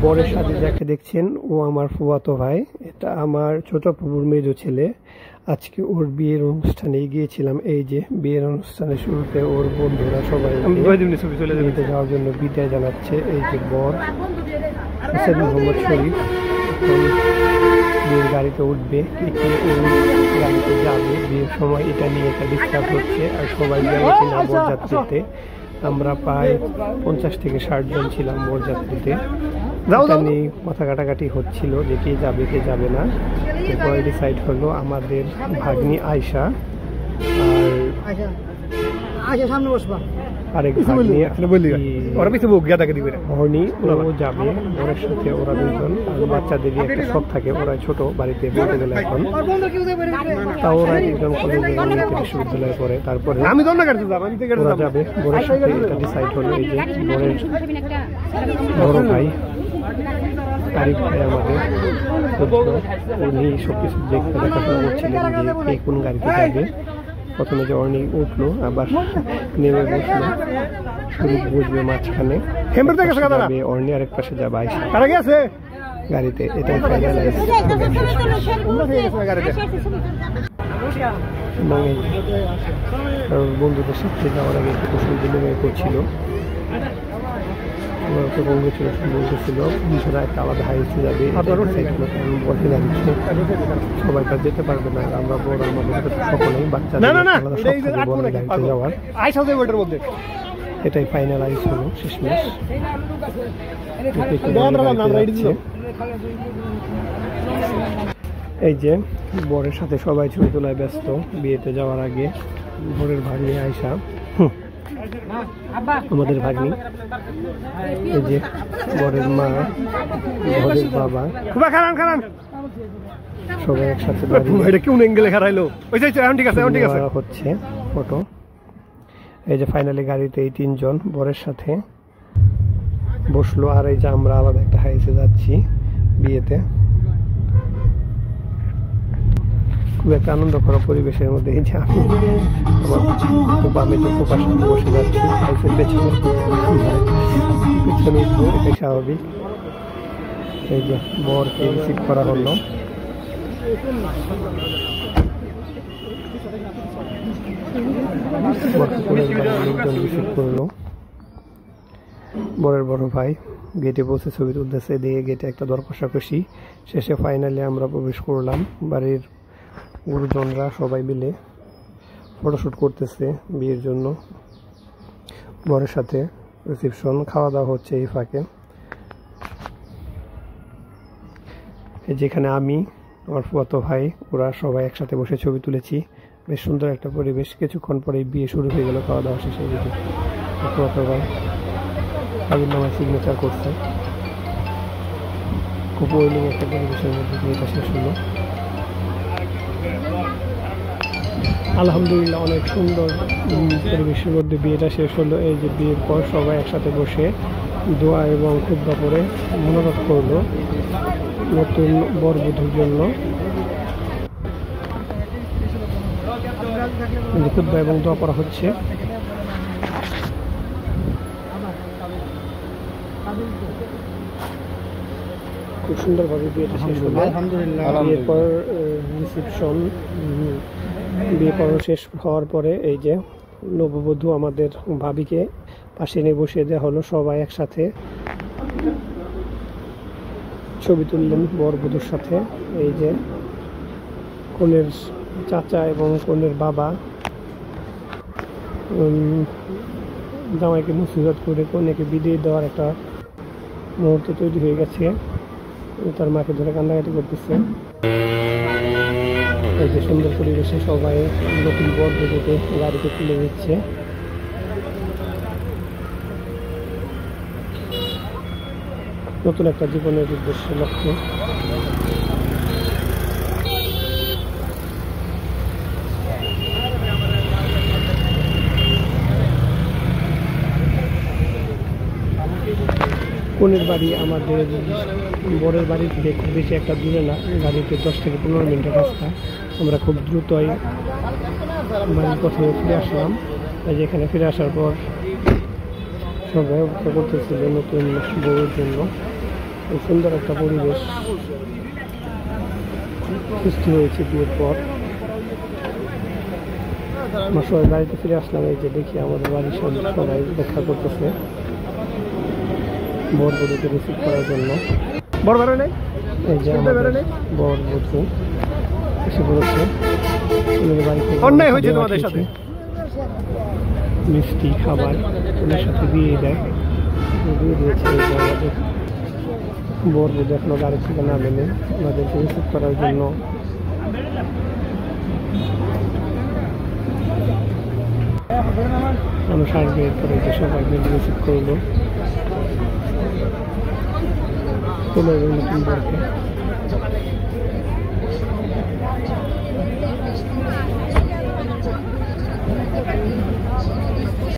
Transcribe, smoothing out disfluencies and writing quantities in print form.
বরের সাথে যাকে দেখছেন ও আমার ফুফাতো ভাই, এটা আমার ছোট ফুফুর মেজো ছেলে। আজকে ওর বিয়ের অনুষ্ঠানে গিয়েছিলাম। এই যে বিয়ের অনুষ্ঠানের শুরুতে ওর বন্ধুরা সবাই বিয়েতে যাওয়ার জন্য বিদায় জানাচ্ছে। এই যে বর হোসেন মোহাম্মদ শরীফ বিয়ের গাড়িতে উঠবে, কে ওর গাড়িতে যাবে বিয়ের সময়, এটা নিয়ে একটা ডিসকাস হচ্ছে। আর সবাই যাবে কিনা বরযাত্রীতে। আমরা প্রায় 50 থেকে 60 জন ছিলাম বরযাত্রীতে। নিয়ে কথা কাটাকাটি হচ্ছিল যে কে যাবে কে যাবে না। এরপরে ডিসাইড হলো আমাদের ভাগ্নি আয়শা আর আরেক ভাগ্নি হর্নি, ও যাবে ওর সাথে। ওরা দুজন বাচ্চাদেরই একটা শখ থাকে, ওরা ছোট বাড়িতে বলতে গেলে এখন তা ওরা একজন কলেজে বিশ্ববিদ্যালয়ে পড়ে। তারপরে ওরা যাবে বোরের সাথে, এটা ডিসাইড হলো। এই যে বোরের বড় ভাই তারিক ভাই আমাদের, উনি সবকিছু দেখতে দেখাশোনা করছিলেন যে কে কোন গাড়িতে যাবে। প্রথমে যে অর্নি উঠলো, আবার নেমে বসলো, শরীফ বসবে মাঝখানে, অর্নি আরেক পাশে যাবে আয়শা গাড়িতে। এটাই ফাইনালাইজ। এবং বন্ধুদের সাথে যাওয়ার আগে একটু কুশল বিনিময় করছিল, কংগ্রেচুলেশন বলতেছিল। বন্ধুরা একটা আলাদা হাইসে যাবে, বসে যাচ্ছে, সবাই তার যেতে পারবে না। আমরা বড় আমাদের সকলেই বাচ্চাদের গাড়িতে যাওয়ার, এটাই ফাইনালাইজ হলো শেষমেশ। এই যে বরের সাথে সবাই ছবি তোলায় ব্যস্ত বিয়েতে যাওয়ার আগে। বরের ভাগ্নি আয়শা, আমাদের ভাগ্নি, এই যে বরের মা, বরের বাবা, সবাই একসাথে হচ্ছে ফটো। এই যে ফাইনালি গাড়িতে এই 3 জন বরের সাথে বসলো। আর এই যে আমরা আলাদা একটা হাইসে যাচ্ছি বিয়েতে। খুব একটা আনন্দকর পরিবেশের মধ্যে এই যে আমি আমার আমি তো ফুপার সাথে বসে যাচ্ছি হাইসের পেছনে পিছনে, এটাই স্বাভাবিক। এই যে বরকে রিসিভ করা হলো। লোকজন রিসিভ করলো। বরের বড় ভাই গেটে বসে ছবি তুলতেছে, দিয়ে গেটে একটা দর কষাকষি শেষে ফাইনালি আমরা প্রবেশ করলাম। বাড়ির গুরুজনরা সবাই মিলে ফটোশ্যুট করতেছে বিয়ের জন্য। বরের সাথে রিসেপশন, খাওয়া দাওয়া হচ্ছে এই ফাঁকে। যেখানে আমি, আমার ফুফাতো ভাই, ওরা সবাই একসাথে বসে ছবি তুলেছি। বেশ সুন্দর একটা পরিবেশ। কিছুক্ষণ পরে বিয়ে শুরু হয়ে গেল, খাওয়া দাওয়া শেষে ফুফাতো ভাই তাদের নামে সিগনেচার করছে। খুব ওয়েলিং একটা পরিবেশের মধ্যে বিয়েটা শেষ হলো। আলহামদুলিল্লাহ অনেক সুন্দর পরিবেশের মধ্যে বিয়েটা শেষ হলো। এই যে বিয়ের পর সবাই একসাথে বসে দোয়া এবং খুতবা করে মনোরথ করলো নতুন বরবধূর জন্য। খুতবা এবং দোয়া করা হচ্ছে। খুব সুন্দরভাবে বিয়েটা শেষ হলো আলহামদুলিল্লাহ। বিয়ের পর রিসেপশন, বিয়ে পড়ানো শেষ হওয়ার পরে এই যে নববধূ আমাদের ভাবিকে পাশে নিয়ে বসিয়ে দেওয়া হলো। সবাই একসাথে ছবি তুললেন বরবধূর সাথে। এই যে কনের চাচা এবং কনের বাবা জামাইকে মুসিবত করে কনেকে বিদায় দেওয়ার একটা মুহূর্ত তৈরি হয়ে গেছে। তার মাকে ধরে কান্নাকাটি করতেছে। এই যে সুন্দর পরিবেশে সবাই নতুন বরবধূকে গাড়িতে তুলে দিচ্ছে। নতুন একটা জীবনের উদ্দেশ্য লক্ষ্য। কনের বাড়ি আমাদের বরের বাড়ি থেকে খুব বেশি একটা দূরে না, গাড়িতে 10 থেকে 15 মিনিটের রাস্তা। আমরা খুব দ্রুতই বাড়ির পথে ফিরে আসলাম। যেখানে ফিরে আসার পর সবাই অপেক্ষা করতেছিল নতুন বউয়ের জন্য। এই সুন্দর একটা পরিবেশ সৃষ্টি হয়েছে বিয়ের পর। আমরা সবাই বাড়িতে ফিরে আসলাম। এই যে দেখি আমাদের বাড়ির সামনে সবাই দেখা করতেছে বর বধূকে রিসিভ করার জন্য। বর বেরো নেই, এই যে আমাদের বর বধূ এসে পড়েছে। বাড়িতে অন্যায় হয়েছে তোমাদের সাথে, মিষ্টি খাবার ওদের সাথে দিয়ে দেয়, দিয়ে দিয়েছে। এই যে আমাদের বর বধূ এখনো গাড়ি থেকে নামেনি ওনাদেরকে রিসিভ করার জন্য। মানুষ আসবে, এরপরে যে সবাই মিলে রিসিভ করলো চলে যাবে নতুন বরকে।